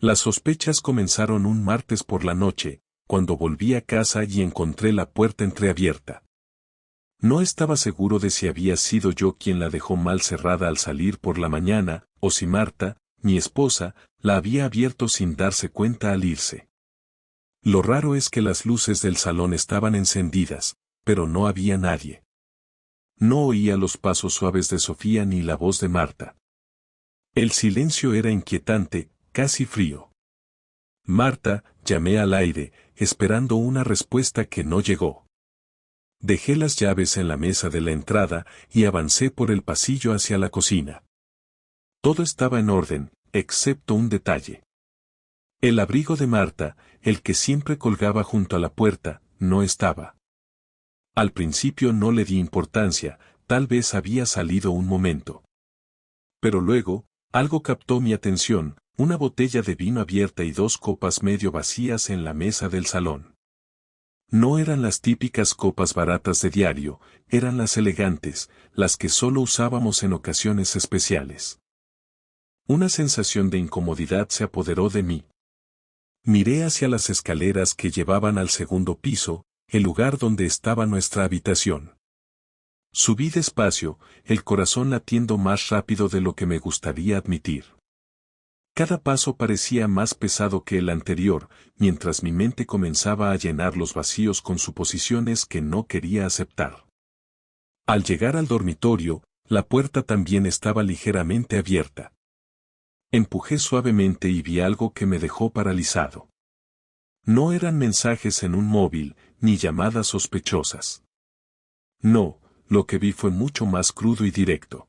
Las sospechas comenzaron un martes por la noche, cuando volví a casa y encontré la puerta entreabierta. No estaba seguro de si había sido yo quien la dejó mal cerrada al salir por la mañana, o si Marta, mi esposa, la había abierto sin darse cuenta al irse. Lo raro es que las luces del salón estaban encendidas, pero no había nadie. No oía los pasos suaves de Sofía ni la voz de Marta. El silencio era inquietante, casi frío. Marta, llamé al aire, esperando una respuesta que no llegó. Dejé las llaves en la mesa de la entrada y avancé por el pasillo hacia la cocina. Todo estaba en orden, excepto un detalle. El abrigo de Marta, el que siempre colgaba junto a la puerta, no estaba. Al principio no le di importancia, tal vez había salido un momento. Pero luego, algo captó mi atención, una botella de vino abierta y 2 copas medio vacías en la mesa del salón. No eran las típicas copas baratas de diario, eran las elegantes, las que solo usábamos en ocasiones especiales. Una sensación de incomodidad se apoderó de mí. Miré hacia las escaleras que llevaban al segundo piso, el lugar donde estaba nuestra habitación. Subí despacio, el corazón latiendo más rápido de lo que me gustaría admitir. Cada paso parecía más pesado que el anterior, mientras mi mente comenzaba a llenar los vacíos con suposiciones que no quería aceptar. Al llegar al dormitorio, la puerta también estaba ligeramente abierta. Empujé suavemente y vi algo que me dejó paralizado. No eran mensajes en un móvil, ni llamadas sospechosas. No, lo que vi fue mucho más crudo y directo.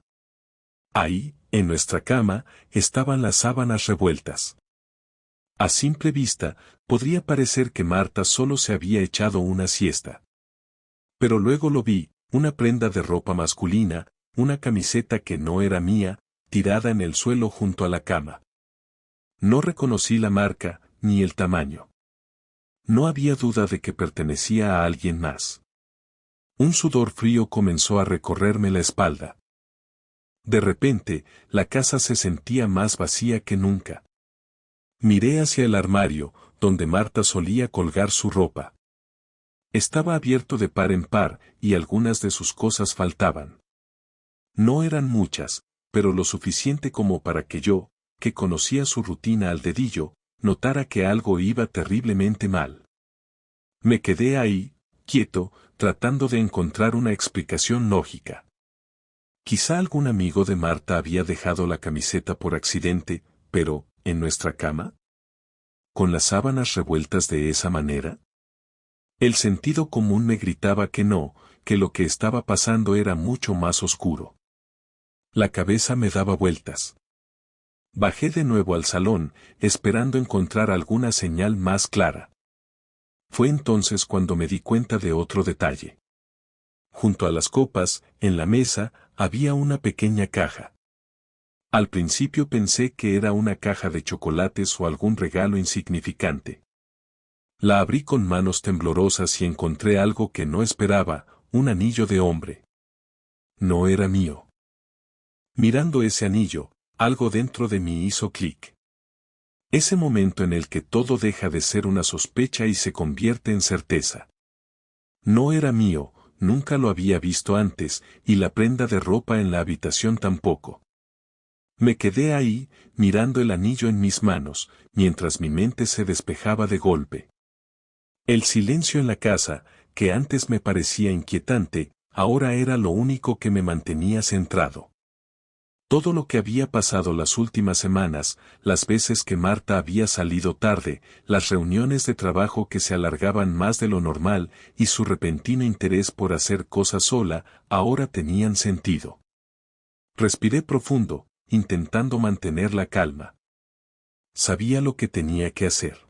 Ahí, en nuestra cama, estaban las sábanas revueltas. A simple vista, podría parecer que Marta solo se había echado una siesta. Pero luego lo vi, una prenda de ropa masculina, una camiseta que no era mía, tirada en el suelo junto a la cama. No reconocí la marca, ni el tamaño. No había duda de que pertenecía a alguien más. Un sudor frío comenzó a recorrerme la espalda. De repente, la casa se sentía más vacía que nunca. Miré hacia el armario, donde Marta solía colgar su ropa. Estaba abierto de par en par, y algunas de sus cosas faltaban. No eran muchas, pero lo suficiente como para que yo, que conocía su rutina al dedillo, notara que algo iba terriblemente mal. Me quedé ahí, quieto, tratando de encontrar una explicación lógica. Quizá algún amigo de Marta había dejado la camiseta por accidente, pero, ¿en nuestra cama? ¿Con las sábanas revueltas de esa manera? El sentido común me gritaba que no, que lo que estaba pasando era mucho más oscuro. La cabeza me daba vueltas. Bajé de nuevo al salón, esperando encontrar alguna señal más clara. Fue entonces cuando me di cuenta de otro detalle. Junto a las copas, en la mesa, había una pequeña caja. Al principio pensé que era una caja de chocolates o algún regalo insignificante. La abrí con manos temblorosas y encontré algo que no esperaba, un anillo de hombre. No era mío. Mirando ese anillo, algo dentro de mí hizo clic. Ese momento en el que todo deja de ser una sospecha y se convierte en certeza. No era mío, nunca lo había visto antes, y la prenda de ropa en la habitación tampoco. Me quedé ahí, mirando el anillo en mis manos, mientras mi mente se despejaba de golpe. El silencio en la casa, que antes me parecía inquietante, ahora era lo único que me mantenía centrado. Todo lo que había pasado las últimas semanas, las veces que Marta había salido tarde, las reuniones de trabajo que se alargaban más de lo normal y su repentino interés por hacer cosas sola, ahora tenían sentido. Respiré profundo, intentando mantener la calma. Sabía lo que tenía que hacer.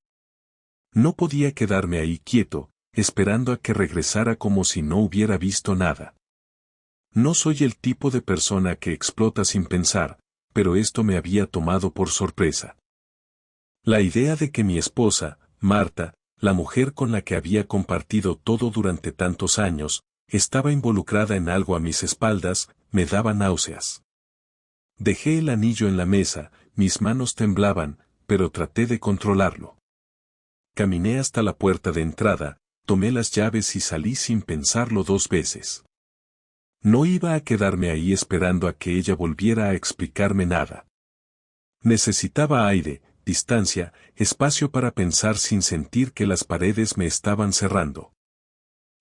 No podía quedarme ahí quieto, esperando a que regresara como si no hubiera visto nada. No soy el tipo de persona que explota sin pensar, pero esto me había tomado por sorpresa. La idea de que mi esposa, Marta, la mujer con la que había compartido todo durante tantos años, estaba involucrada en algo a mis espaldas, me daba náuseas. Dejé el anillo en la mesa, mis manos temblaban, pero traté de controlarlo. Caminé hasta la puerta de entrada, tomé las llaves y salí sin pensarlo 2 veces. No iba a quedarme ahí esperando a que ella volviera a explicarme nada. Necesitaba aire, distancia, espacio para pensar sin sentir que las paredes me estaban cerrando.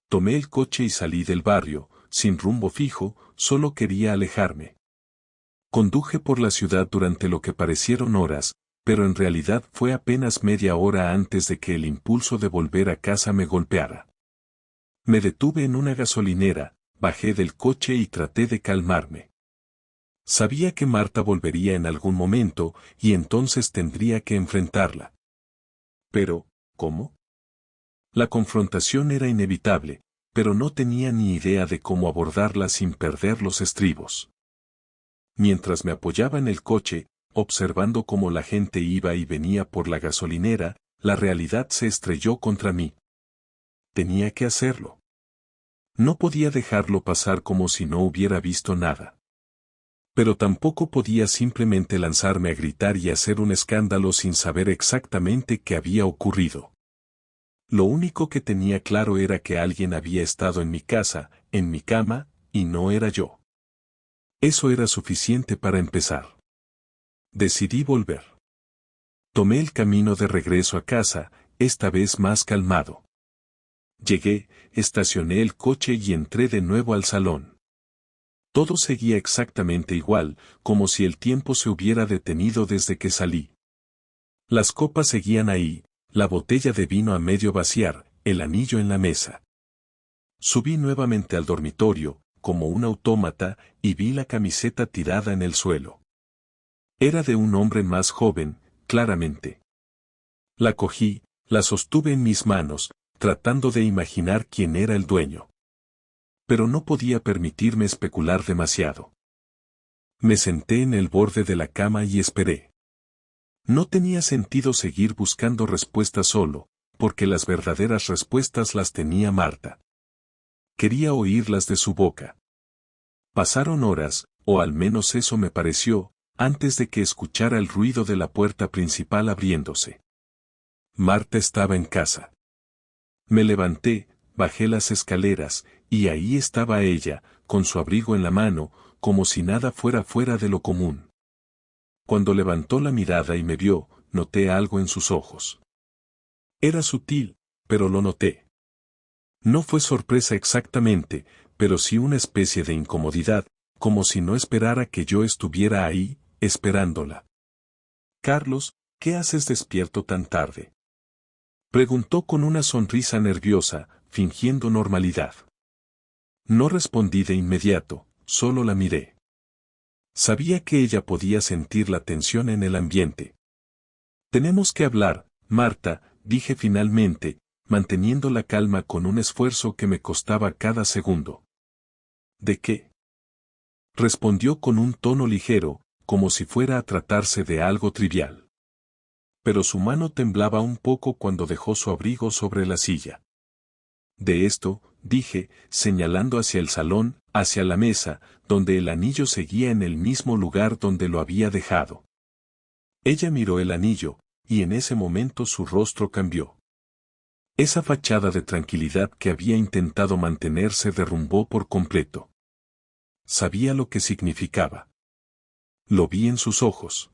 Tomé el coche y salí del barrio, sin rumbo fijo, solo quería alejarme. Conduje por la ciudad durante lo que parecieron horas, pero en realidad fue apenas media hora antes de que el impulso de volver a casa me golpeara. Me detuve en una gasolinera, bajé del coche y traté de calmarme. Sabía que Marta volvería en algún momento y entonces tendría que enfrentarla. Pero, ¿cómo? La confrontación era inevitable, pero no tenía ni idea de cómo abordarla sin perder los estribos. Mientras me apoyaba en el coche, observando cómo la gente iba y venía por la gasolinera, la realidad se estrelló contra mí. Tenía que hacerlo. No podía dejarlo pasar como si no hubiera visto nada. Pero tampoco podía simplemente lanzarme a gritar y hacer un escándalo sin saber exactamente qué había ocurrido. Lo único que tenía claro era que alguien había estado en mi casa, en mi cama, y no era yo. Eso era suficiente para empezar. Decidí volver. Tomé el camino de regreso a casa, esta vez más calmado. Llegué, estacioné el coche y entré de nuevo al salón. Todo seguía exactamente igual, como si el tiempo se hubiera detenido desde que salí. Las copas seguían ahí, la botella de vino a medio vaciar, el anillo en la mesa. Subí nuevamente al dormitorio, como un autómata, y vi la camiseta tirada en el suelo. Era de un hombre más joven, claramente. La cogí, la sostuve en mis manos, tratando de imaginar quién era el dueño. Pero no podía permitirme especular demasiado. Me senté en el borde de la cama y esperé. No tenía sentido seguir buscando respuestas solo, porque las verdaderas respuestas las tenía Marta. Quería oírlas de su boca. Pasaron horas, o al menos eso me pareció, antes de que escuchara el ruido de la puerta principal abriéndose. Marta estaba en casa. Me levanté, bajé las escaleras, y ahí estaba ella, con su abrigo en la mano, como si nada fuera fuera de lo común. Cuando levantó la mirada y me vio, noté algo en sus ojos. Era sutil, pero lo noté. No fue sorpresa exactamente, pero sí una especie de incomodidad, como si no esperara que yo estuviera ahí, esperándola. «Carlos, ¿qué haces despierto tan tarde?», preguntó con una sonrisa nerviosa, fingiendo normalidad. No respondí de inmediato, solo la miré. Sabía que ella podía sentir la tensión en el ambiente. «Tenemos que hablar, Marta», dije finalmente, manteniendo la calma con un esfuerzo que me costaba cada segundo. «¿De qué?», respondió con un tono ligero, como si fuera a tratarse de algo trivial. Pero su mano temblaba un poco cuando dejó su abrigo sobre la silla. «De esto», dije, señalando hacia el salón, hacia la mesa, donde el anillo seguía en el mismo lugar donde lo había dejado. Ella miró el anillo, y en ese momento su rostro cambió. Esa fachada de tranquilidad que había intentado mantener se derrumbó por completo. Sabía lo que significaba. Lo vi en sus ojos.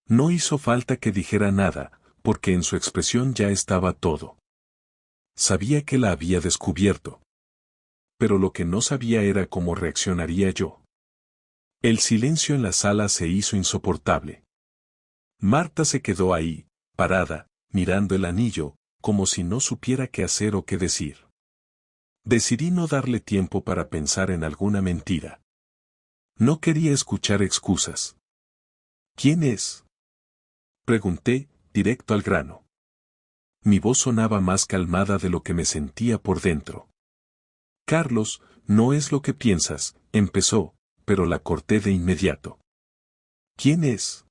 No hizo falta que dijera nada, porque en su expresión ya estaba todo. Sabía que la había descubierto. Pero lo que no sabía era cómo reaccionaría yo. El silencio en la sala se hizo insoportable. Marta se quedó ahí, parada, mirando el anillo, como si no supiera qué hacer o qué decir. Decidí no darle tiempo para pensar en alguna mentira. No quería escuchar excusas. «¿Quién es?», pregunté, directo al grano. Mi voz sonaba más calmada de lo que me sentía por dentro. «Carlos, no es lo que piensas», empezó, pero la corté de inmediato. «¿Quién es?»,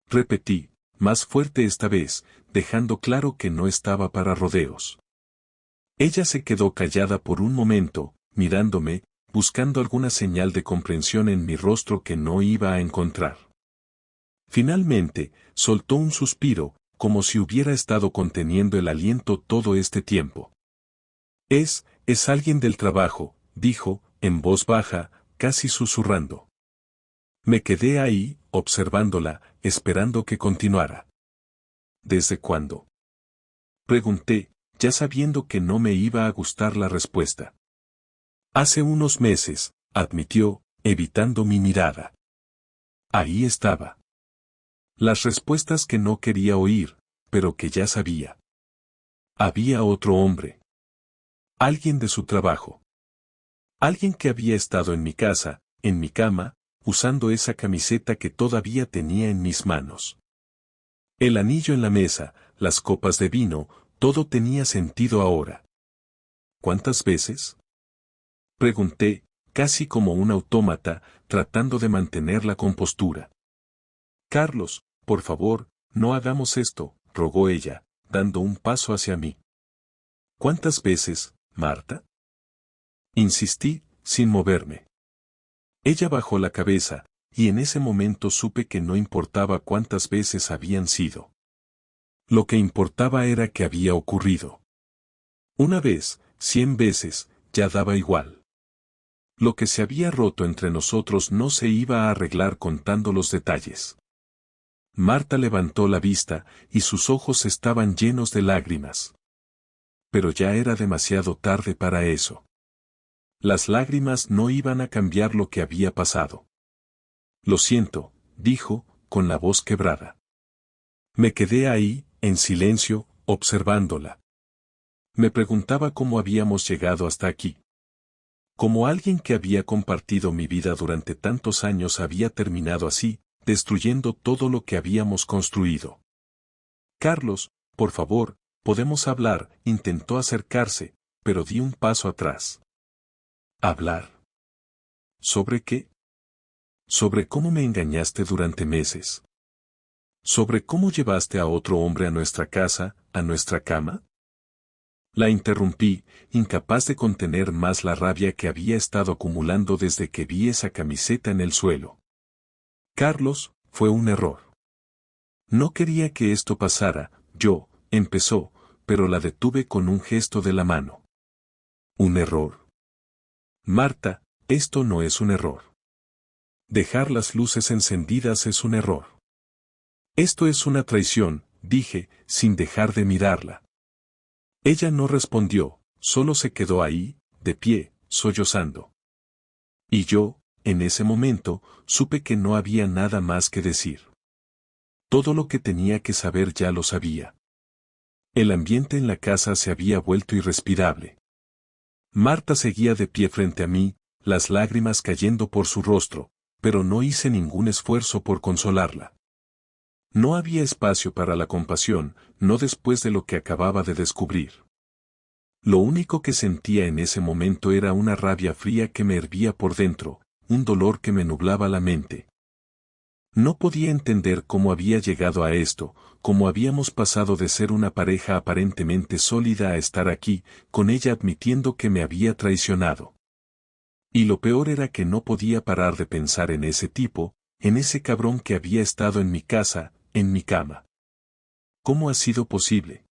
repetí, más fuerte esta vez, dejando claro que no estaba para rodeos. Ella se quedó callada por un momento, mirándome, buscando alguna señal de comprensión en mi rostro que no iba a encontrar. Finalmente, soltó un suspiro, como si hubiera estado conteniendo el aliento todo este tiempo. Es alguien del trabajo, dijo, en voz baja, casi susurrando. Me quedé ahí, observándola, esperando que continuara. ¿Desde cuándo? Pregunté, ya sabiendo que no me iba a gustar la respuesta. Hace unos meses, admitió, evitando mi mirada. Ahí estaba. Las respuestas que no quería oír, pero que ya sabía. Había otro hombre. Alguien de su trabajo. Alguien que había estado en mi casa, en mi cama, usando esa camiseta que todavía tenía en mis manos. El anillo en la mesa, las copas de vino, todo tenía sentido ahora. ¿Cuántas veces? Pregunté, casi como un autómata, tratando de mantener la compostura. Carlos, por favor, no hagamos esto, rogó ella, dando un paso hacia mí. ¿Cuántas veces, Marta? Insistí, sin moverme. Ella bajó la cabeza, y en ese momento supe que no importaba cuántas veces habían sido. Lo que importaba era que había ocurrido. Una vez, 100 veces, ya daba igual. Lo que se había roto entre nosotros no se iba a arreglar contando los detalles. Marta levantó la vista, y sus ojos estaban llenos de lágrimas. Pero ya era demasiado tarde para eso. Las lágrimas no iban a cambiar lo que había pasado. Lo siento, dijo, con la voz quebrada. Me quedé ahí, en silencio, observándola. Me preguntaba cómo habíamos llegado hasta aquí. Como alguien que había compartido mi vida durante tantos años había terminado así, destruyendo todo lo que habíamos construido. Carlos, por favor, podemos hablar, intentó acercarse, pero di un paso atrás. ¿Hablar? ¿Sobre qué? ¿Sobre cómo me engañaste durante meses? ¿Sobre cómo llevaste a otro hombre a nuestra casa, a nuestra cama? La interrumpí, incapaz de contener más la rabia que había estado acumulando desde que vi esa camiseta en el suelo. Carlos, fue un error. No quería que esto pasara, empezó, pero la detuve con un gesto de la mano. ¿Un error? Marta, esto no es un error. Dejar las luces encendidas es un error. Esto es una traición, dije, sin dejar de mirarla. Ella no respondió, solo se quedó ahí, de pie, sollozando. Y yo, en ese momento, supe que no había nada más que decir. Todo lo que tenía que saber ya lo sabía. El ambiente en la casa se había vuelto irrespirable. Marta seguía de pie frente a mí, las lágrimas cayendo por su rostro, pero no hice ningún esfuerzo por consolarla. No había espacio para la compasión, no después de lo que acababa de descubrir. Lo único que sentía en ese momento era una rabia fría que me hervía por dentro, un dolor que me nublaba la mente. No podía entender cómo había llegado a esto, cómo habíamos pasado de ser una pareja aparentemente sólida a estar aquí, con ella admitiendo que me había traicionado. Y lo peor era que no podía parar de pensar en ese tipo, en ese cabrón que había estado en mi casa, en mi cama. ¿Cómo ha sido posible?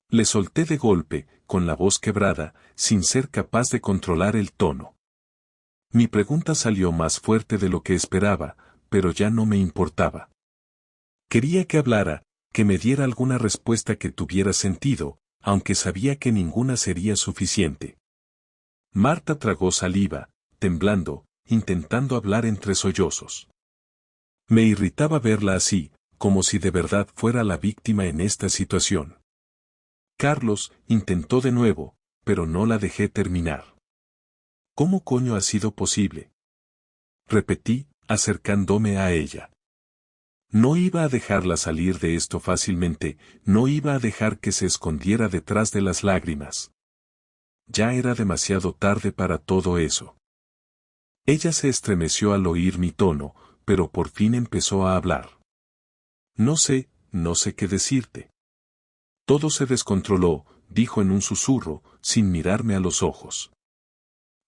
Le solté de golpe, con la voz quebrada, sin ser capaz de controlar el tono. Mi pregunta salió más fuerte de lo que esperaba, pero ya no me importaba. Quería que hablara, que me diera alguna respuesta que tuviera sentido, aunque sabía que ninguna sería suficiente. Marta tragó saliva, temblando, intentando hablar entre sollozos. Me irritaba verla así, como si de verdad fuera la víctima en esta situación. Carlos intentó de nuevo, pero no la dejé terminar. ¿Cómo coño ha sido posible? Repetí, acercándome a ella. No iba a dejarla salir de esto fácilmente, no iba a dejar que se escondiera detrás de las lágrimas. Ya era demasiado tarde para todo eso. Ella se estremeció al oír mi tono, pero por fin empezó a hablar. No sé qué decirte. Todo se descontroló, dijo en un susurro, sin mirarme a los ojos.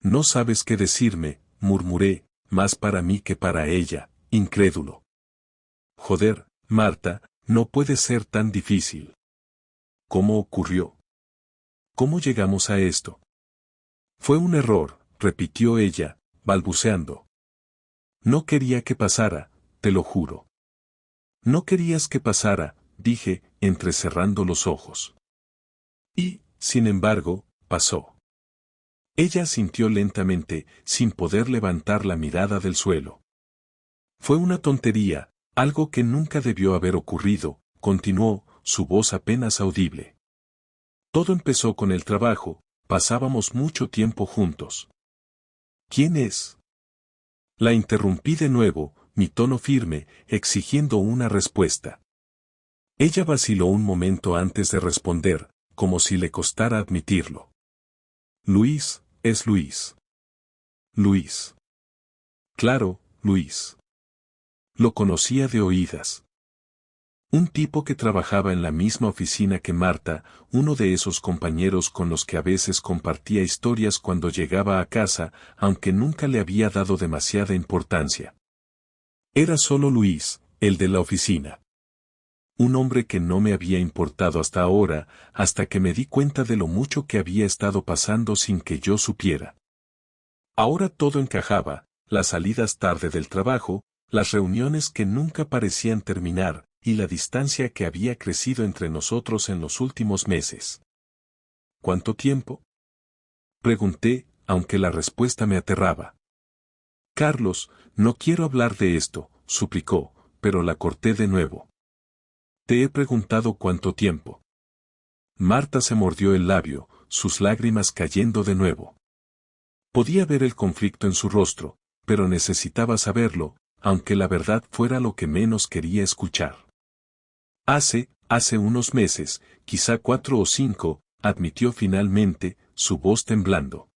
No sabes qué decirme, murmuré, más para mí que para ella, incrédulo. Joder, Marta, no puede ser tan difícil. ¿Cómo ocurrió? ¿Cómo llegamos a esto? Fue un error, repitió ella, balbuceando. No quería que pasara, te lo juro. No querías que pasara, dije, entrecerrando los ojos. Y, sin embargo, pasó. Ella asintió lentamente, sin poder levantar la mirada del suelo. Fue una tontería, algo que nunca debió haber ocurrido, continuó, su voz apenas audible. Todo empezó con el trabajo, pasábamos mucho tiempo juntos. ¿Quién es? La interrumpí de nuevo, mi tono firme, exigiendo una respuesta. Ella vaciló un momento antes de responder, como si le costara admitirlo. Luis, es Luis. Luis. Claro, Luis. Lo conocía de oídas. Un tipo que trabajaba en la misma oficina que Marta, uno de esos compañeros con los que a veces compartía historias cuando llegaba a casa, aunque nunca le había dado demasiada importancia. Era solo Luis, el de la oficina. Un hombre que no me había importado hasta ahora, hasta que me di cuenta de lo mucho que había estado pasando sin que yo supiera. Ahora todo encajaba, las salidas tarde del trabajo, las reuniones que nunca parecían terminar, y la distancia que había crecido entre nosotros en los últimos meses. ¿Cuánto tiempo? Pregunté, aunque la respuesta me aterraba. Carlos, no quiero hablar de esto, suplicó, pero la corté de nuevo. Te he preguntado cuánto tiempo. Marta se mordió el labio, sus lágrimas cayendo de nuevo. Podía ver el conflicto en su rostro, pero necesitaba saberlo, aunque la verdad fuera lo que menos quería escuchar. Hace unos meses, quizá 4 o 5, admitió finalmente, su voz temblando.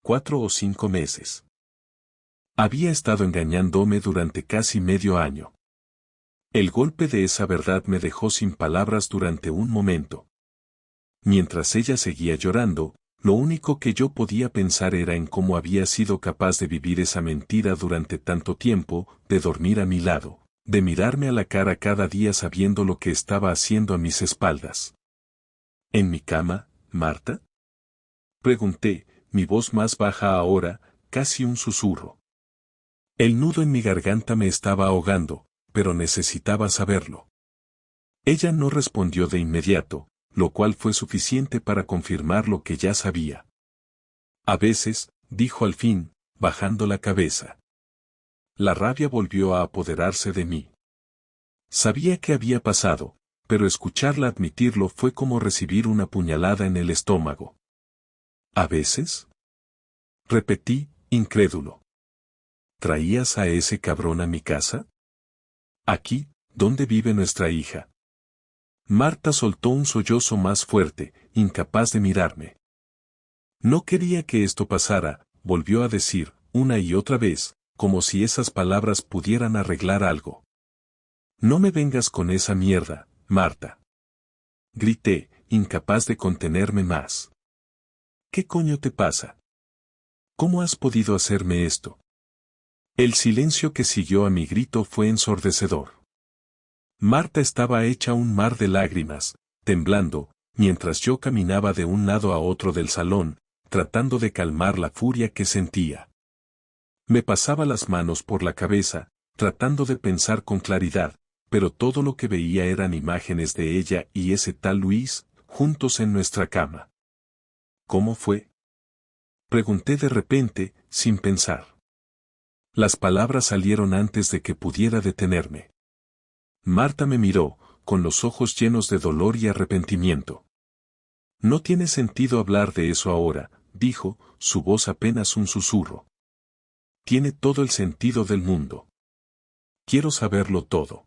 4 o 5 meses. Había estado engañándome durante casi medio año. El golpe de esa verdad me dejó sin palabras durante un momento. Mientras ella seguía llorando, lo único que yo podía pensar era en cómo había sido capaz de vivir esa mentira durante tanto tiempo, de dormir a mi lado, de mirarme a la cara cada día sabiendo lo que estaba haciendo a mis espaldas. ¿En mi cama, Marta? Pregunté, mi voz más baja ahora, casi un susurro. El nudo en mi garganta me estaba ahogando, pero necesitaba saberlo. Ella no respondió de inmediato, lo cual fue suficiente para confirmar lo que ya sabía. A veces, dijo al fin, bajando la cabeza. La rabia volvió a apoderarse de mí. Sabía que había pasado, pero escucharla admitirlo fue como recibir una puñalada en el estómago. ¿A veces? Repetí, incrédulo. ¿Traías a ese cabrón a mi casa? Aquí, ¿dónde vive nuestra hija? Marta soltó un sollozo más fuerte, incapaz de mirarme. No quería que esto pasara, volvió a decir, una y otra vez, como si esas palabras pudieran arreglar algo. No me vengas con esa mierda, Marta. Grité, incapaz de contenerme más. ¿Qué coño te pasa? ¿Cómo has podido hacerme esto? El silencio que siguió a mi grito fue ensordecedor. Marta estaba hecha un mar de lágrimas, temblando, mientras yo caminaba de un lado a otro del salón, tratando de calmar la furia que sentía. Me pasaba las manos por la cabeza, tratando de pensar con claridad, pero todo lo que veía eran imágenes de ella y ese tal Luis, juntos en nuestra cama. ¿Cómo fue? Pregunté de repente, sin pensar. Las palabras salieron antes de que pudiera detenerme. Marta me miró, con los ojos llenos de dolor y arrepentimiento. No tiene sentido hablar de eso ahora, dijo, su voz apenas un susurro. Tiene todo el sentido del mundo. Quiero saberlo todo.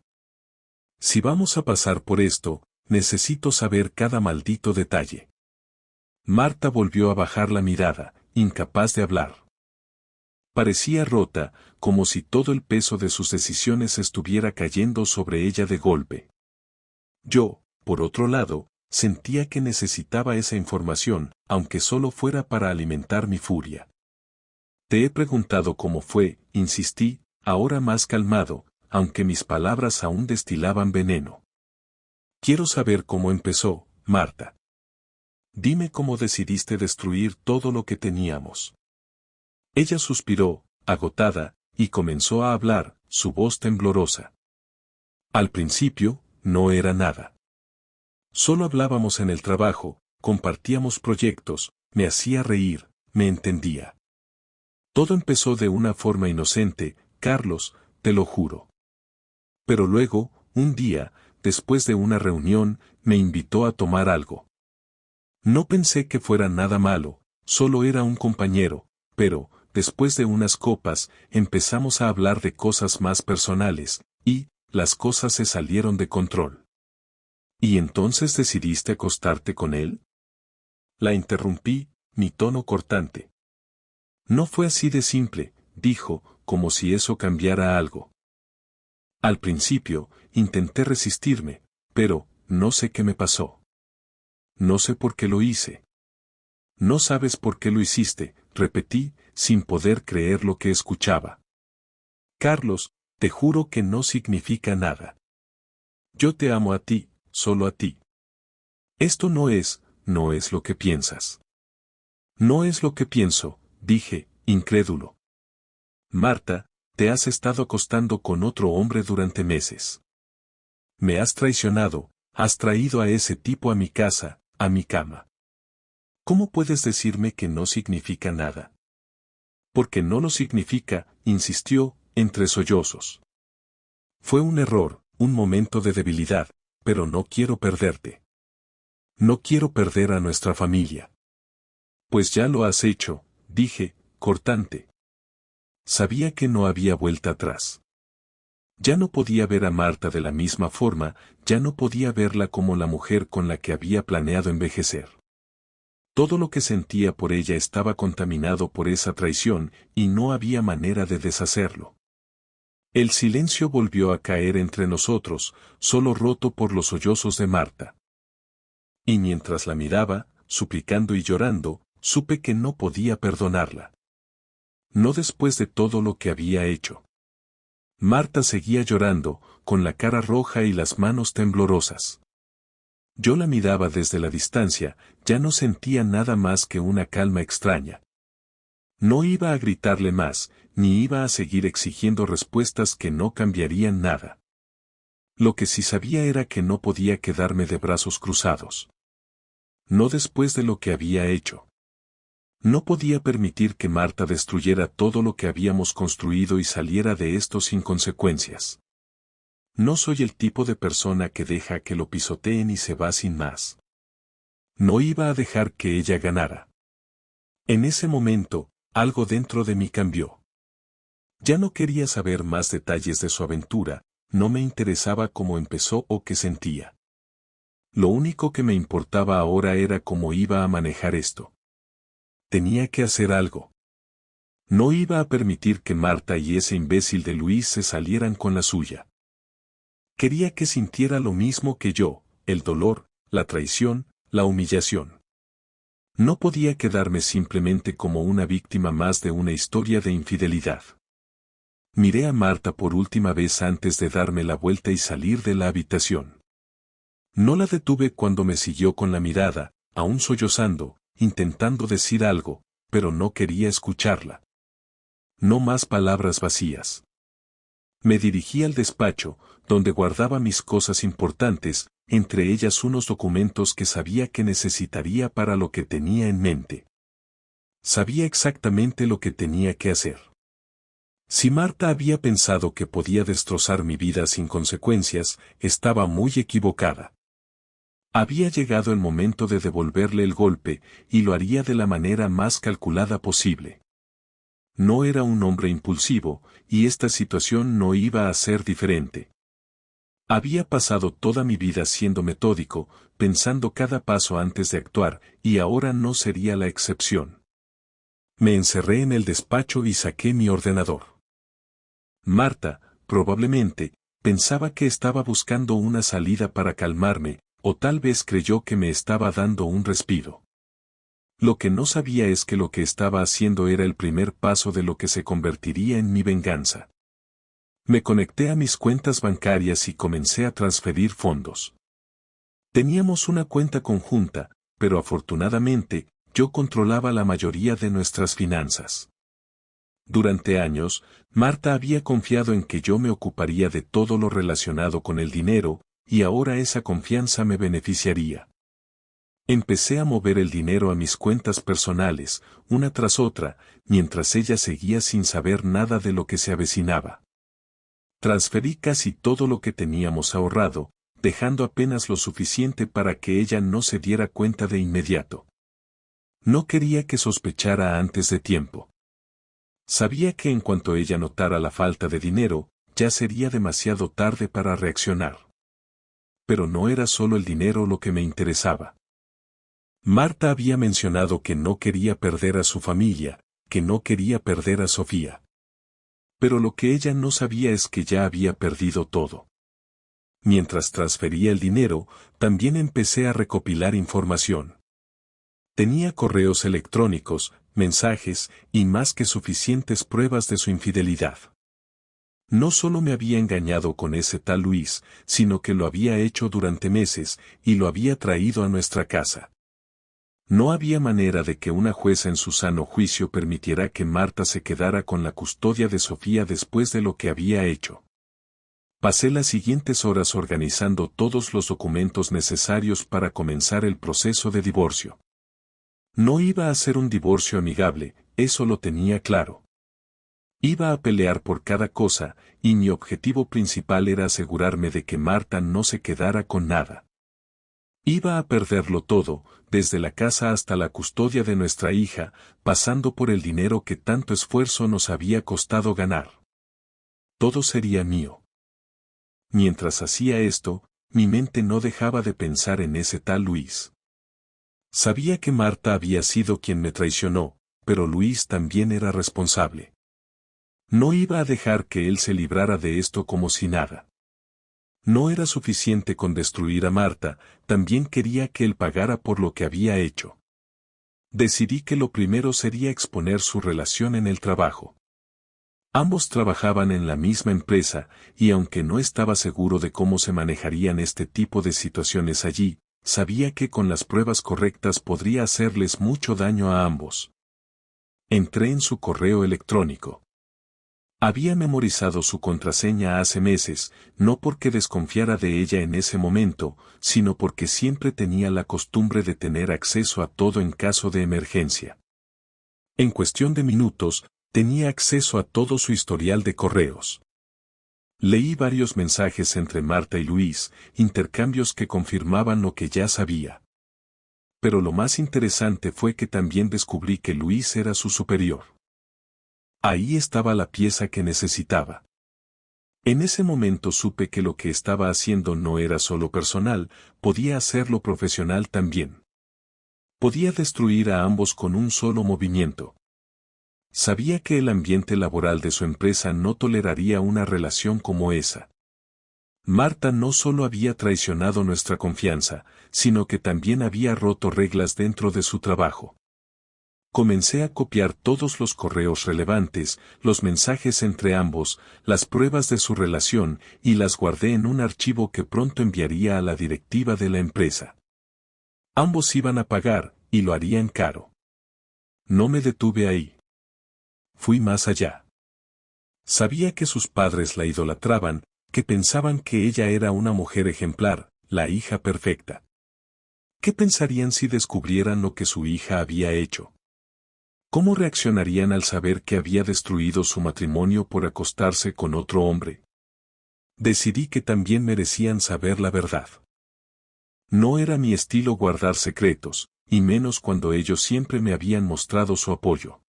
Si vamos a pasar por esto, necesito saber cada maldito detalle. Marta volvió a bajar la mirada, incapaz de hablar. Parecía rota, como si todo el peso de sus decisiones estuviera cayendo sobre ella de golpe. Yo, por otro lado, sentía que necesitaba esa información, aunque solo fuera para alimentar mi furia. Te he preguntado cómo fue, insistí, ahora más calmado, aunque mis palabras aún destilaban veneno. Quiero saber cómo empezó, Marta. Dime cómo decidiste destruir todo lo que teníamos. Ella suspiró, agotada, y comenzó a hablar, su voz temblorosa. Al principio, no era nada. Solo hablábamos en el trabajo, compartíamos proyectos, me hacía reír, me entendía. Todo empezó de una forma inocente, Carlos, te lo juro. Pero luego, un día, después de una reunión, me invitó a tomar algo. No pensé que fuera nada malo, solo era un compañero, pero, después de unas copas, empezamos a hablar de cosas más personales, y, las cosas se salieron de control. ¿Y entonces decidiste acostarte con él? La interrumpí, mi tono cortante. No fue así de simple, dijo, como si eso cambiara algo. Al principio, intenté resistirme, pero, no sé qué me pasó. No sé por qué lo hice. No sabes por qué lo hiciste, repetí, sin poder creer lo que escuchaba. Carlos, te juro que no significa nada. Yo te amo a ti, solo a ti. Esto no es lo que piensas. No es lo que pienso, dije, incrédulo. Marta, te has estado acostando con otro hombre durante meses. Me has traicionado, has traído a ese tipo a mi casa, a mi cama. ¿Cómo puedes decirme que no significa nada? Porque no lo significa, insistió, entre sollozos. Fue un error, un momento de debilidad, pero no quiero perderte. No quiero perder a nuestra familia. Pues ya lo has hecho, dije, cortante. Sabía que no había vuelta atrás. Ya no podía ver a Marta de la misma forma, ya no podía verla como la mujer con la que había planeado envejecer. Todo lo que sentía por ella estaba contaminado por esa traición, y no había manera de deshacerlo. El silencio volvió a caer entre nosotros, solo roto por los sollozos de Marta. Y mientras la miraba, suplicando y llorando, supe que no podía perdonarla. No después de todo lo que había hecho. Marta seguía llorando, con la cara roja y las manos temblorosas. Yo la miraba desde la distancia, ya no sentía nada más que una calma extraña. No iba a gritarle más, ni iba a seguir exigiendo respuestas que no cambiarían nada. Lo que sí sabía era que no podía quedarme de brazos cruzados. No después de lo que había hecho. No podía permitir que Marta destruyera todo lo que habíamos construido y saliera de esto sin consecuencias. No soy el tipo de persona que deja que lo pisoteen y se va sin más. No iba a dejar que ella ganara. En ese momento, algo dentro de mí cambió. Ya no quería saber más detalles de su aventura, no me interesaba cómo empezó o qué sentía. Lo único que me importaba ahora era cómo iba a manejar esto. Tenía que hacer algo. No iba a permitir que Marta y ese imbécil de Luis se salieran con la suya. Quería que sintiera lo mismo que yo, el dolor, la traición, la humillación. No podía quedarme simplemente como una víctima más de una historia de infidelidad. Miré a Marta por última vez antes de darme la vuelta y salir de la habitación. No la detuve cuando me siguió con la mirada, aún sollozando, intentando decir algo, pero no quería escucharla. No más palabras vacías. Me dirigí al despacho, donde guardaba mis cosas importantes, entre ellas unos documentos que sabía que necesitaría para lo que tenía en mente. Sabía exactamente lo que tenía que hacer. Si Marta había pensado que podía destrozar mi vida sin consecuencias, estaba muy equivocada. Había llegado el momento de devolverle el golpe, y lo haría de la manera más calculada posible. No era un hombre impulsivo, y esta situación no iba a ser diferente. Había pasado toda mi vida siendo metódico, pensando cada paso antes de actuar, y ahora no sería la excepción. Me encerré en el despacho y saqué mi ordenador. Marta, probablemente, pensaba que estaba buscando una salida para calmarme, o tal vez creyó que me estaba dando un respiro. Lo que no sabía es que lo que estaba haciendo era el primer paso de lo que se convertiría en mi venganza. Me conecté a mis cuentas bancarias y comencé a transferir fondos. Teníamos una cuenta conjunta, pero afortunadamente, yo controlaba la mayoría de nuestras finanzas. Durante años, Marta había confiado en que yo me ocuparía de todo lo relacionado con el dinero, y ahora esa confianza me beneficiaría. Empecé a mover el dinero a mis cuentas personales, una tras otra, mientras ella seguía sin saber nada de lo que se avecinaba. Transferí casi todo lo que teníamos ahorrado, dejando apenas lo suficiente para que ella no se diera cuenta de inmediato. No quería que sospechara antes de tiempo. Sabía que en cuanto ella notara la falta de dinero, ya sería demasiado tarde para reaccionar. Pero no era solo el dinero lo que me interesaba. Marta había mencionado que no quería perder a su familia, que no quería perder a Sofía. Pero lo que ella no sabía es que ya había perdido todo. Mientras transfería el dinero, también empecé a recopilar información. Tenía correos electrónicos, mensajes y más que suficientes pruebas de su infidelidad. No solo me había engañado con ese tal Luis, sino que lo había hecho durante meses y lo había traído a nuestra casa. No había manera de que una jueza en su sano juicio permitiera que Marta se quedara con la custodia de Sofía después de lo que había hecho. Pasé las siguientes horas organizando todos los documentos necesarios para comenzar el proceso de divorcio. No iba a ser un divorcio amigable, eso lo tenía claro. Iba a pelear por cada cosa, y mi objetivo principal era asegurarme de que Marta no se quedara con nada. Iba a perderlo todo, desde la casa hasta la custodia de nuestra hija, pasando por el dinero que tanto esfuerzo nos había costado ganar. Todo sería mío. Mientras hacía esto, mi mente no dejaba de pensar en ese tal Luis. Sabía que Marta había sido quien me traicionó, pero Luis también era responsable. No iba a dejar que él se librara de esto como si nada. No era suficiente con destruir a Marta, también quería que él pagara por lo que había hecho. Decidí que lo primero sería exponer su relación en el trabajo. Ambos trabajaban en la misma empresa, y aunque no estaba seguro de cómo se manejarían este tipo de situaciones allí, sabía que con las pruebas correctas podría hacerles mucho daño a ambos. Entré en su correo electrónico. Había memorizado su contraseña hace meses, no porque desconfiara de ella en ese momento, sino porque siempre tenía la costumbre de tener acceso a todo en caso de emergencia. En cuestión de minutos, tenía acceso a todo su historial de correos. Leí varios mensajes entre Marta y Luis, intercambios que confirmaban lo que ya sabía. Pero lo más interesante fue que también descubrí que Luis era su superior. Ahí estaba la pieza que necesitaba. En ese momento supe que lo que estaba haciendo no era solo personal, podía hacerlo profesional también. Podía destruir a ambos con un solo movimiento. Sabía que el ambiente laboral de su empresa no toleraría una relación como esa. Marta no solo había traicionado nuestra confianza, sino que también había roto reglas dentro de su trabajo. Comencé a copiar todos los correos relevantes, los mensajes entre ambos, las pruebas de su relación, y las guardé en un archivo que pronto enviaría a la directiva de la empresa. Ambos iban a pagar, y lo harían caro. No me detuve ahí. Fui más allá. Sabía que sus padres la idolatraban, que pensaban que ella era una mujer ejemplar, la hija perfecta. ¿Qué pensarían si descubrieran lo que su hija había hecho? ¿Cómo reaccionarían al saber que había destruido su matrimonio por acostarse con otro hombre? Decidí que también merecían saber la verdad. No era mi estilo guardar secretos, y menos cuando ellos siempre me habían mostrado su apoyo.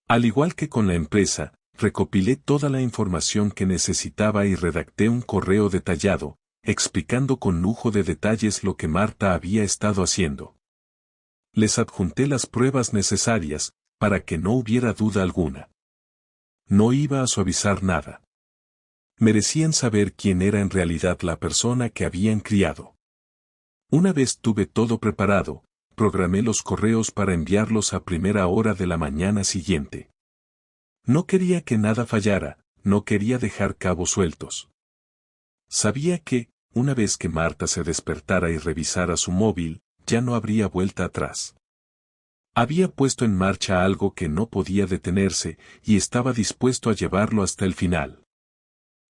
Al igual que con la empresa, recopilé toda la información que necesitaba y redacté un correo detallado, explicando con lujo de detalles lo que Marta había estado haciendo. Les adjunté las pruebas necesarias, para que no hubiera duda alguna. No iba a suavizar nada. Merecían saber quién era en realidad la persona que habían criado. Una vez tuve todo preparado, programé los correos para enviarlos a primera hora de la mañana siguiente. No quería que nada fallara, no quería dejar cabos sueltos. Sabía que, una vez que Marta se despertara y revisara su móvil, ya no habría vuelta atrás. Había puesto en marcha algo que no podía detenerse y estaba dispuesto a llevarlo hasta el final.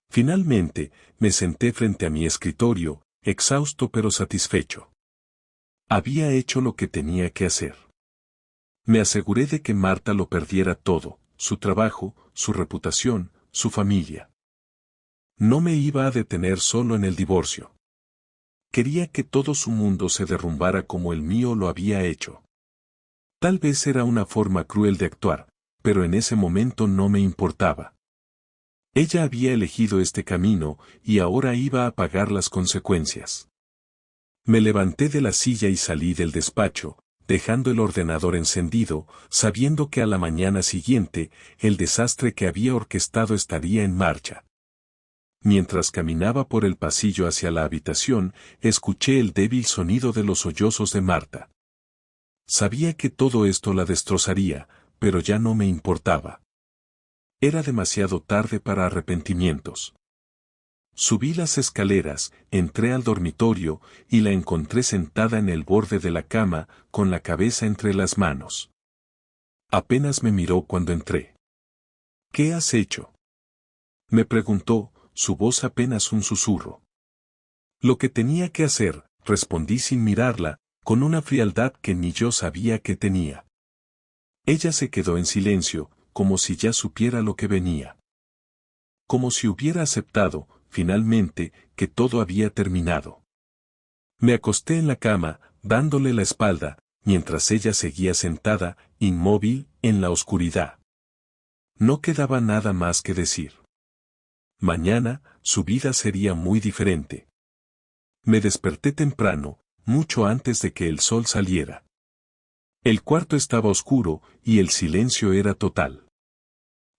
Finalmente, me senté frente a mi escritorio, exhausto pero satisfecho. Había hecho lo que tenía que hacer. Me aseguré de que Marta lo perdiera todo, su trabajo, su reputación, su familia. No me iba a detener solo en el divorcio. Quería que todo su mundo se derrumbara como el mío lo había hecho. Tal vez era una forma cruel de actuar, pero en ese momento no me importaba. Ella había elegido este camino y ahora iba a pagar las consecuencias. Me levanté de la silla y salí del despacho, dejando el ordenador encendido, sabiendo que a la mañana siguiente, el desastre que había orquestado estaría en marcha. Mientras caminaba por el pasillo hacia la habitación, escuché el débil sonido de los sollozos de Marta. Sabía que todo esto la destrozaría, pero ya no me importaba. Era demasiado tarde para arrepentimientos. Subí las escaleras, entré al dormitorio y la encontré sentada en el borde de la cama, con la cabeza entre las manos. Apenas me miró cuando entré. ¿Qué has hecho?, me preguntó, su voz apenas un susurro. Lo que tenía que hacer, respondí sin mirarla, con una frialdad que ni yo sabía que tenía. Ella se quedó en silencio, como si ya supiera lo que venía. Como si hubiera aceptado, finalmente, que todo había terminado. Me acosté en la cama, dándole la espalda, mientras ella seguía sentada, inmóvil, en la oscuridad. No quedaba nada más que decir. Mañana, su vida sería muy diferente. Me desperté temprano, mucho antes de que el sol saliera. El cuarto estaba oscuro, y el silencio era total.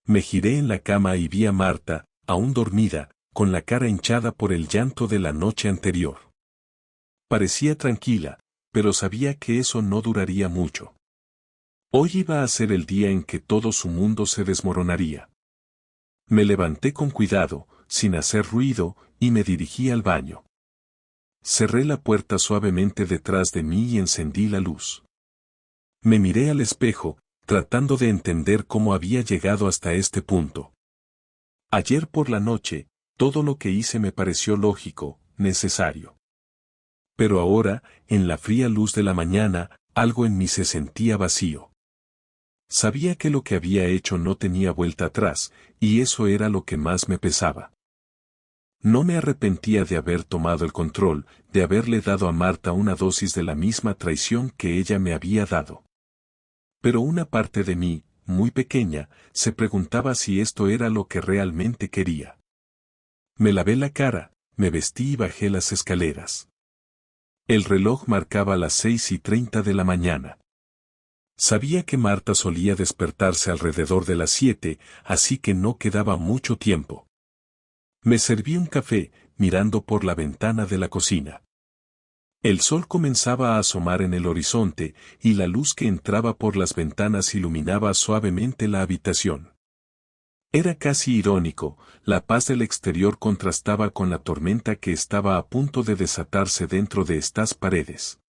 Me giré en la cama y vi a Marta, aún dormida, con la cara hinchada por el llanto de la noche anterior. Parecía tranquila, pero sabía que eso no duraría mucho. Hoy iba a ser el día en que todo su mundo se desmoronaría. Me levanté con cuidado, sin hacer ruido, y me dirigí al baño. Cerré la puerta suavemente detrás de mí y encendí la luz. Me miré al espejo, tratando de entender cómo había llegado hasta este punto. Ayer por la noche, todo lo que hice me pareció lógico, necesario. Pero ahora, en la fría luz de la mañana, algo en mí se sentía vacío. Sabía que lo que había hecho no tenía vuelta atrás, y eso era lo que más me pesaba. No me arrepentía de haber tomado el control, de haberle dado a Marta una dosis de la misma traición que ella me había dado. Pero una parte de mí, muy pequeña, se preguntaba si esto era lo que realmente quería. Me lavé la cara, me vestí y bajé las escaleras. El reloj marcaba las 6:30 de la mañana. Sabía que Marta solía despertarse alrededor de las 7, así que no quedaba mucho tiempo. Me serví un café, mirando por la ventana de la cocina. El sol comenzaba a asomar en el horizonte, y la luz que entraba por las ventanas iluminaba suavemente la habitación. Era casi irónico, la paz del exterior contrastaba con la tormenta que estaba a punto de desatarse dentro de estas paredes.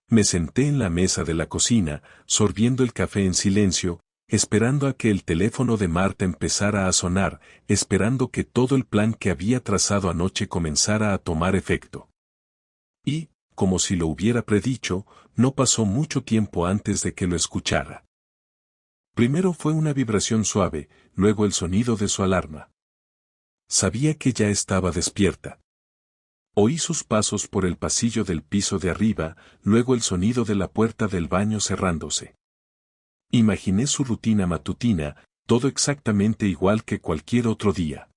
Me senté en la mesa de la cocina, sorbiendo el café en silencio, esperando a que el teléfono de Marta empezara a sonar, esperando que todo el plan que había trazado anoche comenzara a tomar efecto. Y, como si lo hubiera predicho, no pasó mucho tiempo antes de que lo escuchara. Primero fue una vibración suave, luego el sonido de su alarma. Sabía que ya estaba despierta. Oí sus pasos por el pasillo del piso de arriba, luego el sonido de la puerta del baño cerrándose. Imaginé su rutina matutina, todo exactamente igual que cualquier otro día.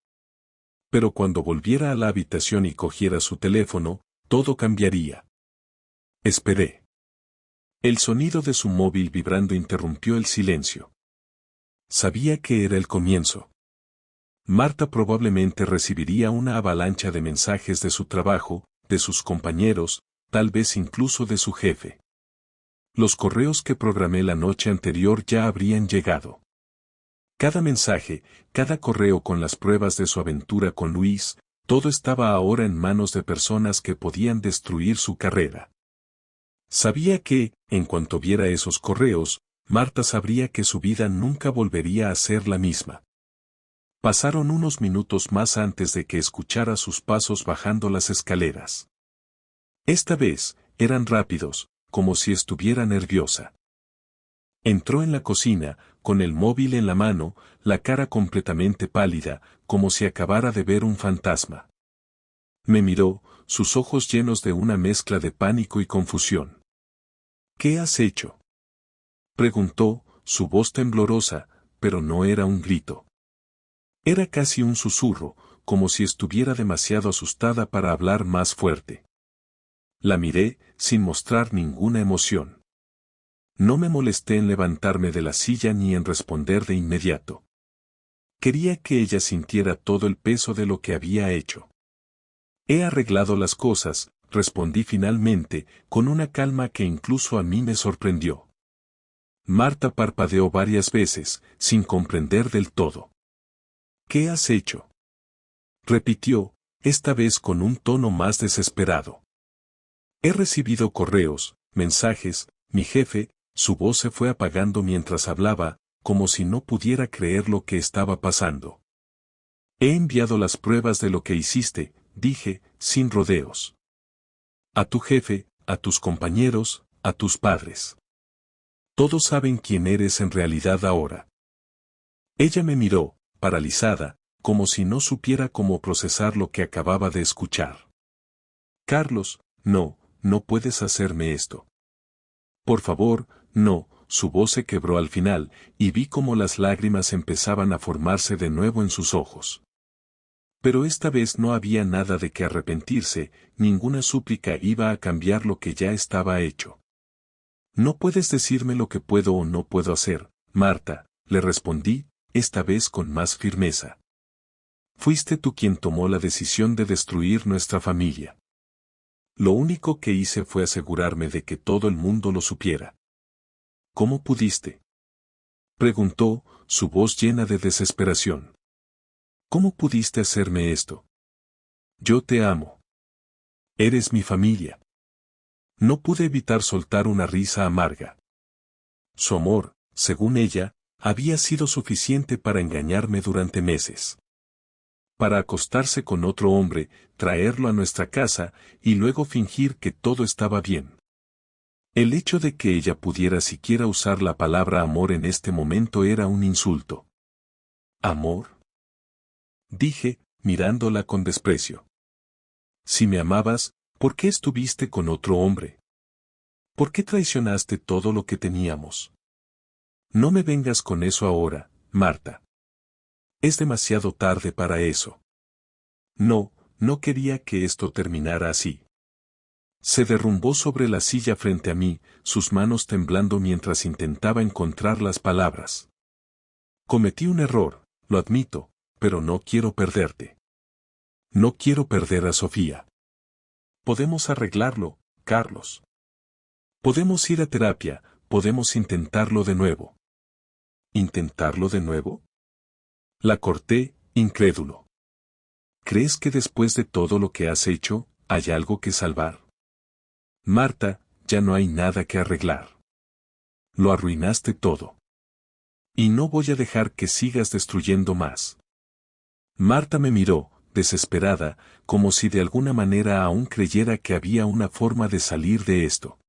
Pero cuando volviera a la habitación y cogiera su teléfono, todo cambiaría. Esperé. El sonido de su móvil vibrando interrumpió el silencio. Sabía que era el comienzo. Marta probablemente recibiría una avalancha de mensajes de su trabajo, de sus compañeros, tal vez incluso de su jefe. Los correos que programé la noche anterior ya habrían llegado. Cada mensaje, cada correo con las pruebas de su aventura con Luis, todo estaba ahora en manos de personas que podían destruir su carrera. Sabía que, en cuanto viera esos correos, Marta sabría que su vida nunca volvería a ser la misma. Pasaron unos minutos más antes de que escuchara sus pasos bajando las escaleras. Esta vez, eran rápidos, como si estuviera nerviosa. Entró en la cocina, con el móvil en la mano, la cara completamente pálida, como si acabara de ver un fantasma. Me miró, sus ojos llenos de una mezcla de pánico y confusión. ¿Qué has hecho?, preguntó, su voz temblorosa, pero no era un grito. Era casi un susurro, como si estuviera demasiado asustada para hablar más fuerte. La miré, sin mostrar ninguna emoción. No me molesté en levantarme de la silla ni en responder de inmediato. Quería que ella sintiera todo el peso de lo que había hecho. He arreglado las cosas, respondí finalmente, con una calma que incluso a mí me sorprendió. Marta parpadeó varias veces, sin comprender del todo. ¿Qué has hecho?, repitió, esta vez con un tono más desesperado. He recibido correos, mensajes, mi jefe. Su voz se fue apagando mientras hablaba, como si no pudiera creer lo que estaba pasando. He enviado las pruebas de lo que hiciste, dije, sin rodeos. A tu jefe, a tus compañeros, a tus padres. Todos saben quién eres en realidad ahora. Ella me miró, paralizada, como si no supiera cómo procesar lo que acababa de escuchar. Carlos, no puedes hacerme esto. Por favor, no, su voz se quebró al final, y vi cómo las lágrimas empezaban a formarse de nuevo en sus ojos. Pero esta vez no había nada de que arrepentirse, ninguna súplica iba a cambiar lo que ya estaba hecho. No puedes decirme lo que puedo o no puedo hacer, Marta, le respondí, esta vez con más firmeza. Fuiste tú quien tomó la decisión de destruir nuestra familia. Lo único que hice fue asegurarme de que todo el mundo lo supiera. ¿Cómo pudiste?, preguntó, su voz llena de desesperación. ¿Cómo pudiste hacerme esto? Yo te amo. Eres mi familia. No pude evitar soltar una risa amarga. Su amor, según ella, había sido suficiente para engañarme durante meses. Para acostarse con otro hombre, traerlo a nuestra casa, y luego fingir que todo estaba bien. El hecho de que ella pudiera siquiera usar la palabra amor en este momento era un insulto. ¿Amor?, dije, mirándola con desprecio. Si me amabas, ¿por qué estuviste con otro hombre? ¿Por qué traicionaste todo lo que teníamos? No me vengas con eso ahora, Marta. Es demasiado tarde para eso. No quería que esto terminara así. Se derrumbó sobre la silla frente a mí, sus manos temblando mientras intentaba encontrar las palabras. Cometí un error, lo admito, pero no quiero perderte. No quiero perder a Sofía. Podemos arreglarlo, Carlos. Podemos ir a terapia, podemos intentarlo de nuevo. ¿Intentarlo de nuevo? La corté, incrédulo. ¿Crees que después de todo lo que has hecho, hay algo que salvar? Marta, ya no hay nada que arreglar. Lo arruinaste todo. Y no voy a dejar que sigas destruyendo más. Marta me miró, desesperada, como si de alguna manera aún creyera que había una forma de salir de esto.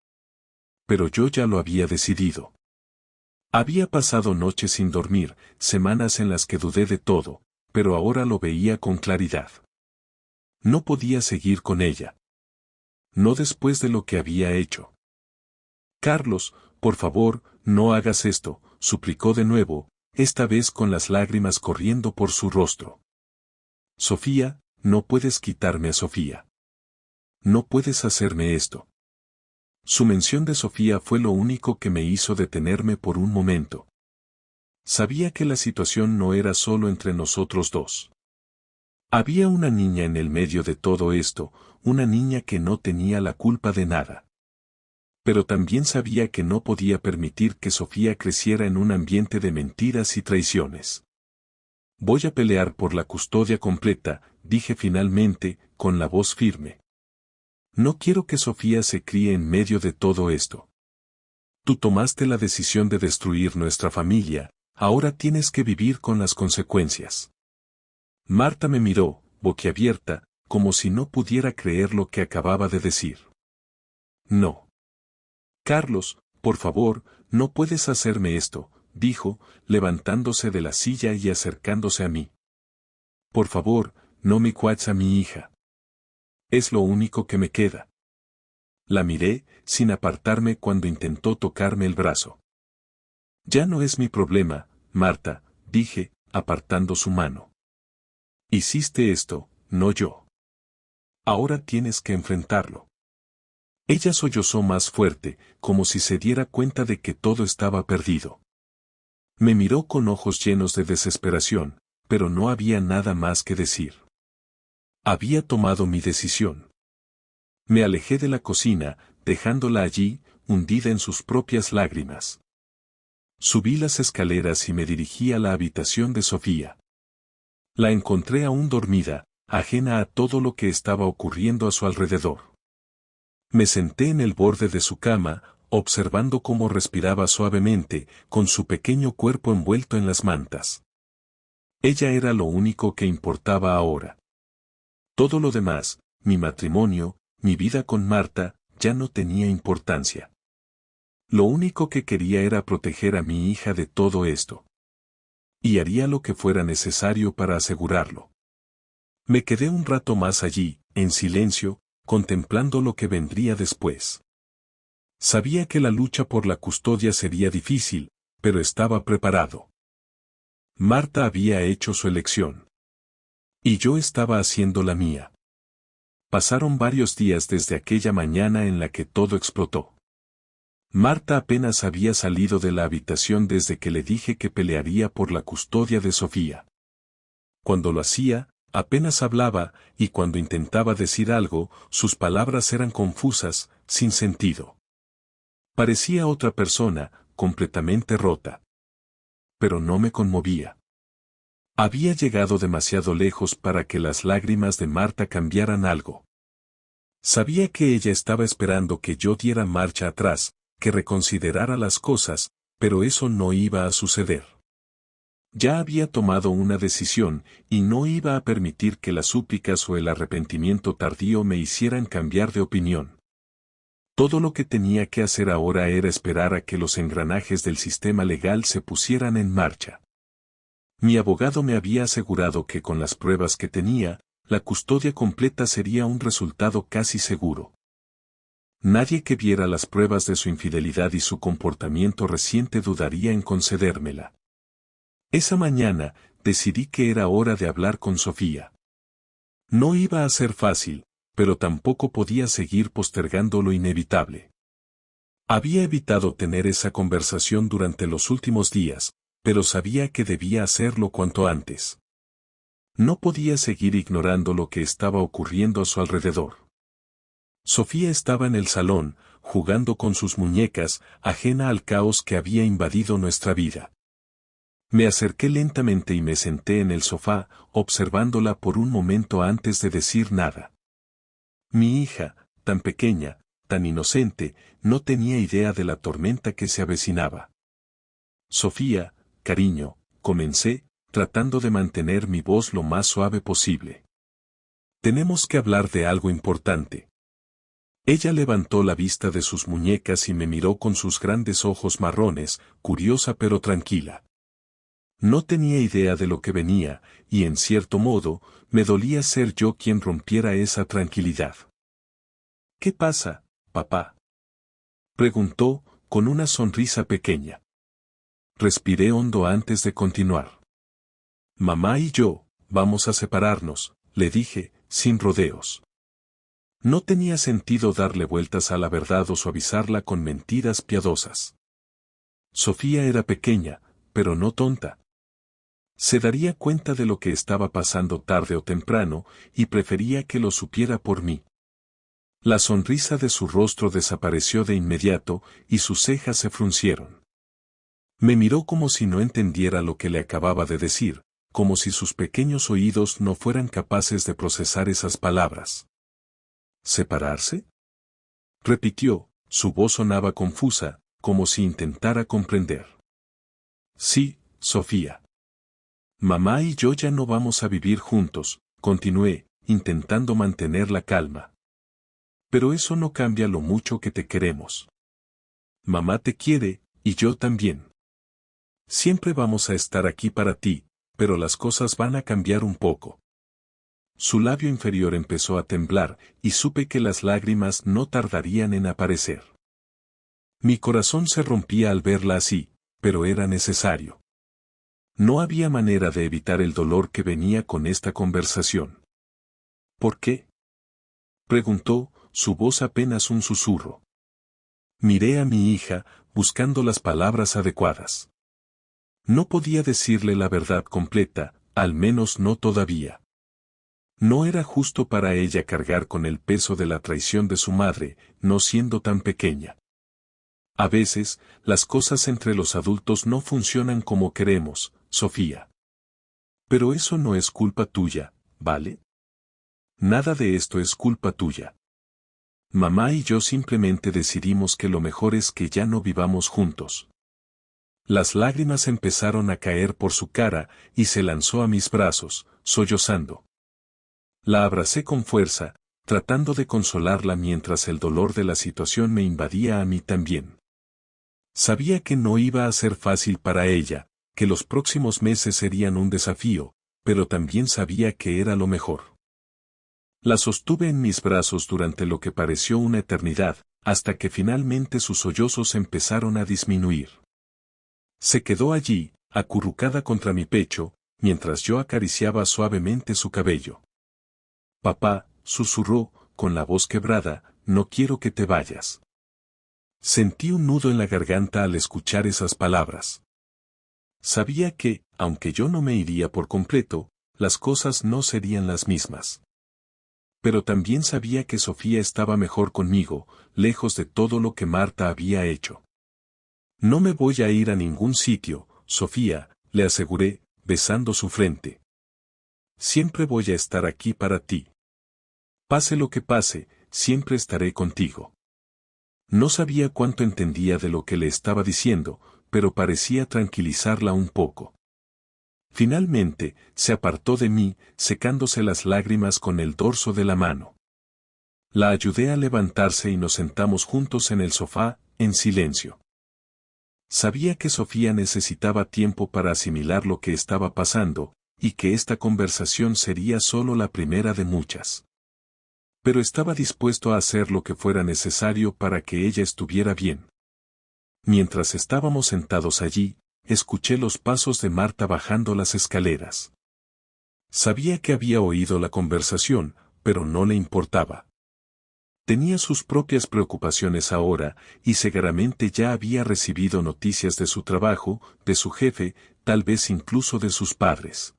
Pero yo ya lo había decidido. Había pasado noches sin dormir, semanas en las que dudé de todo, pero ahora lo veía con claridad. No podía seguir con ella. No después de lo que había hecho. Carlos, por favor, no hagas esto, suplicó de nuevo, esta vez con las lágrimas corriendo por su rostro. Sofía, no puedes quitarme a Sofía. No puedes hacerme esto. Su mención de Sofía fue lo único que me hizo detenerme por un momento. Sabía que la situación no era solo entre nosotros dos. Había una niña en el medio de todo esto, una niña que no tenía la culpa de nada. Pero también sabía que no podía permitir que Sofía creciera en un ambiente de mentiras y traiciones. Voy a pelear por la custodia completa, dije finalmente, con la voz firme. No quiero que Sofía se críe en medio de todo esto. Tú tomaste la decisión de destruir nuestra familia, ahora tienes que vivir con las consecuencias. Marta me miró, boquiabierta, como si no pudiera creer lo que acababa de decir. No. Carlos, por favor, no puedes hacerme esto, dijo, levantándose de la silla y acercándose a mí. Por favor, no me cuaches a mi hija. Es lo único que me queda. La miré, sin apartarme cuando intentó tocarme el brazo. Ya no es mi problema, Marta, dije, apartando su mano. Hiciste esto, no yo. Ahora tienes que enfrentarlo. Ella sollozó más fuerte, como si se diera cuenta de que todo estaba perdido. Me miró con ojos llenos de desesperación, pero no había nada más que decir. Había tomado mi decisión. Me alejé de la cocina, dejándola allí, hundida en sus propias lágrimas. Subí las escaleras y me dirigí a la habitación de Sofía. La encontré aún dormida, ajena a todo lo que estaba ocurriendo a su alrededor. Me senté en el borde de su cama, observando cómo respiraba suavemente, con su pequeño cuerpo envuelto en las mantas. Ella era lo único que importaba ahora. Todo lo demás, mi matrimonio, mi vida con Marta, ya no tenía importancia. Lo único que quería era proteger a mi hija de todo esto. Y haría lo que fuera necesario para asegurarlo. Me quedé un rato más allí, en silencio, contemplando lo que vendría después. Sabía que la lucha por la custodia sería difícil, pero estaba preparado. Marta había hecho su elección. Y yo estaba haciendo la mía. Pasaron varios días desde aquella mañana en la que todo explotó. Marta apenas había salido de la habitación desde que le dije que pelearía por la custodia de Sofía. Cuando lo hacía, apenas hablaba, y cuando intentaba decir algo, sus palabras eran confusas, sin sentido. Parecía otra persona, completamente rota. Pero no me conmovía. Había llegado demasiado lejos para que las lágrimas de Marta cambiaran algo. Sabía que ella estaba esperando que yo diera marcha atrás, que reconsiderara las cosas, pero eso no iba a suceder. Ya había tomado una decisión, y no iba a permitir que las súplicas o el arrepentimiento tardío me hicieran cambiar de opinión. Todo lo que tenía que hacer ahora era esperar a que los engranajes del sistema legal se pusieran en marcha. Mi abogado me había asegurado que con las pruebas que tenía, la custodia completa sería un resultado casi seguro. Nadie que viera las pruebas de su infidelidad y su comportamiento reciente dudaría en concedérmela. Esa mañana, decidí que era hora de hablar con Sofía. No iba a ser fácil, pero tampoco podía seguir postergando lo inevitable. Había evitado tener esa conversación durante los últimos días, pero sabía que debía hacerlo cuanto antes. No podía seguir ignorando lo que estaba ocurriendo a su alrededor. Sofía estaba en el salón, jugando con sus muñecas, ajena al caos que había invadido nuestra vida. Me acerqué lentamente y me senté en el sofá, observándola por un momento antes de decir nada. Mi hija, tan pequeña, tan inocente, no tenía idea de la tormenta que se avecinaba. Sofía, cariño, comencé, tratando de mantener mi voz lo más suave posible. Tenemos que hablar de algo importante. Ella levantó la vista de sus muñecas y me miró con sus grandes ojos marrones, curiosa pero tranquila. No tenía idea de lo que venía, y en cierto modo, me dolía ser yo quien rompiera esa tranquilidad. ¿Qué pasa, papá?, preguntó, con una sonrisa pequeña. Respiré hondo antes de continuar. Mamá y yo, vamos a separarnos, le dije, sin rodeos. No tenía sentido darle vueltas a la verdad o suavizarla con mentiras piadosas. Sofía era pequeña, pero no tonta. Se daría cuenta de lo que estaba pasando tarde o temprano, y prefería que lo supiera por mí. La sonrisa de su rostro desapareció de inmediato y sus cejas se fruncieron. Me miró como si no entendiera lo que le acababa de decir, como si sus pequeños oídos no fueran capaces de procesar esas palabras. ¿Separarse? Repitió, su voz sonaba confusa, como si intentara comprender. Sí, Sofía. Mamá y yo ya no vamos a vivir juntos, continué, intentando mantener la calma. Pero eso no cambia lo mucho que te queremos. Mamá te quiere, y yo también. Siempre vamos a estar aquí para ti, pero las cosas van a cambiar un poco. Su labio inferior empezó a temblar, y supe que las lágrimas no tardarían en aparecer. Mi corazón se rompía al verla así, pero era necesario. No había manera de evitar el dolor que venía con esta conversación. ¿Por qué? Preguntó, su voz apenas un susurro. Miré a mi hija, buscando las palabras adecuadas. No podía decirle la verdad completa, al menos no todavía. No era justo para ella cargar con el peso de la traición de su madre, no siendo tan pequeña. A veces, las cosas entre los adultos no funcionan como queremos, Sofía. Pero eso no es culpa tuya, ¿vale? Nada de esto es culpa tuya. Mamá y yo simplemente decidimos que lo mejor es que ya no vivamos juntos. Las lágrimas empezaron a caer por su cara y se lanzó a mis brazos, sollozando. La abracé con fuerza, tratando de consolarla mientras el dolor de la situación me invadía a mí también. Sabía que no iba a ser fácil para ella, que los próximos meses serían un desafío, pero también sabía que era lo mejor. La sostuve en mis brazos durante lo que pareció una eternidad, hasta que finalmente sus sollozos empezaron a disminuir. Se quedó allí, acurrucada contra mi pecho, mientras yo acariciaba suavemente su cabello. Papá, susurró, con la voz quebrada, no quiero que te vayas. Sentí un nudo en la garganta al escuchar esas palabras. Sabía que, aunque yo no me iría por completo, las cosas no serían las mismas. Pero también sabía que Sofía estaba mejor conmigo, lejos de todo lo que Marta había hecho. No me voy a ir a ningún sitio, Sofía, le aseguré, besando su frente. Siempre voy a estar aquí para ti. Pase lo que pase, siempre estaré contigo. No sabía cuánto entendía de lo que le estaba diciendo, pero parecía tranquilizarla un poco. Finalmente, se apartó de mí, secándose las lágrimas con el dorso de la mano. La ayudé a levantarse y nos sentamos juntos en el sofá, en silencio. Sabía que Sofía necesitaba tiempo para asimilar lo que estaba pasando, y que esta conversación sería solo la primera de muchas. Pero estaba dispuesto a hacer lo que fuera necesario para que ella estuviera bien. Mientras estábamos sentados allí, escuché los pasos de Marta bajando las escaleras. Sabía que había oído la conversación, pero no le importaba. Tenía sus propias preocupaciones ahora, y seguramente ya había recibido noticias de su trabajo, de su jefe, tal vez incluso de sus padres.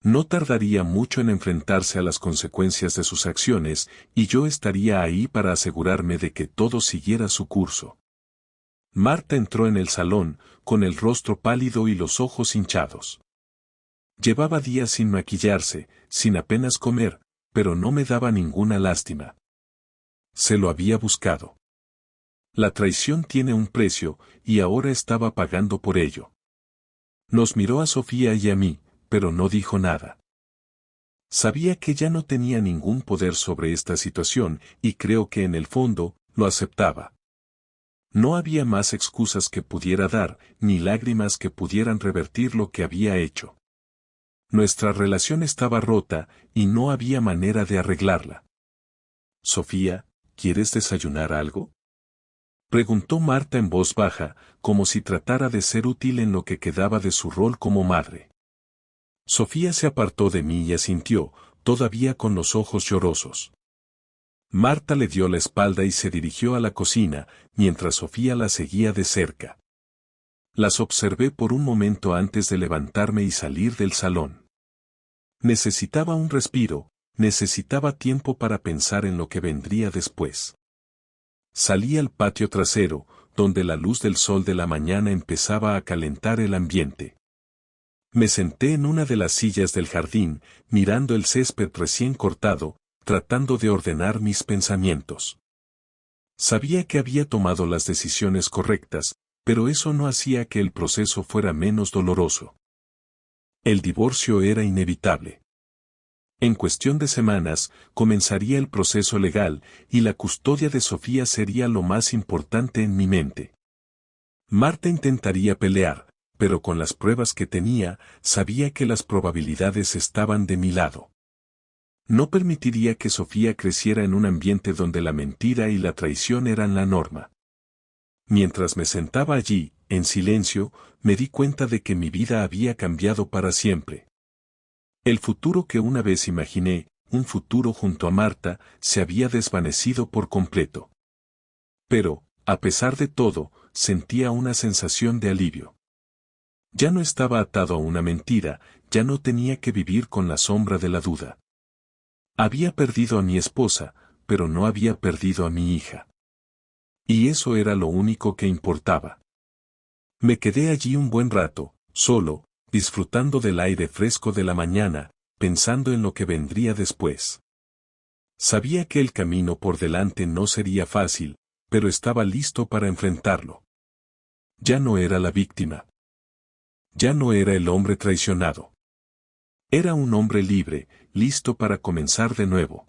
No tardaría mucho en enfrentarse a las consecuencias de sus acciones, y yo estaría ahí para asegurarme de que todo siguiera su curso. Marta entró en el salón, con el rostro pálido y los ojos hinchados. Llevaba días sin maquillarse, sin apenas comer, pero no me daba ninguna lástima. Se lo había buscado. La traición tiene un precio, y ahora estaba pagando por ello. Nos miró a Sofía y a mí, pero no dijo nada. Sabía que ya no tenía ningún poder sobre esta situación, y creo que en el fondo, lo aceptaba. No había más excusas que pudiera dar, ni lágrimas que pudieran revertir lo que había hecho. Nuestra relación estaba rota, y no había manera de arreglarla. Sofía, ¿quieres desayunar algo? Preguntó Marta en voz baja, como si tratara de ser útil en lo que quedaba de su rol como madre. Sofía se apartó de mí y asintió, todavía con los ojos llorosos. Marta le dio la espalda y se dirigió a la cocina, mientras Sofía la seguía de cerca. Las observé por un momento antes de levantarme y salir del salón. Necesitaba un respiro, necesitaba tiempo para pensar en lo que vendría después. Salí al patio trasero, donde la luz del sol de la mañana empezaba a calentar el ambiente. Me senté en una de las sillas del jardín, mirando el césped recién cortado, tratando de ordenar mis pensamientos. Sabía que había tomado las decisiones correctas, pero eso no hacía que el proceso fuera menos doloroso. El divorcio era inevitable. En cuestión de semanas, comenzaría el proceso legal, y la custodia de Sofía sería lo más importante en mi mente. Marta intentaría pelear, pero con las pruebas que tenía, sabía que las probabilidades estaban de mi lado. No permitiría que Sofía creciera en un ambiente donde la mentira y la traición eran la norma. Mientras me sentaba allí, en silencio, me di cuenta de que mi vida había cambiado para siempre. El futuro que una vez imaginé, un futuro junto a Marta, se había desvanecido por completo. Pero, a pesar de todo, sentía una sensación de alivio. Ya no estaba atado a una mentira, ya no tenía que vivir con la sombra de la duda. Había perdido a mi esposa, pero no había perdido a mi hija. Y eso era lo único que importaba. Me quedé allí un buen rato, solo, disfrutando del aire fresco de la mañana, pensando en lo que vendría después. Sabía que el camino por delante no sería fácil, pero estaba listo para enfrentarlo. Ya no era la víctima. Ya no era el hombre traicionado. Era un hombre libre, listo para comenzar de nuevo.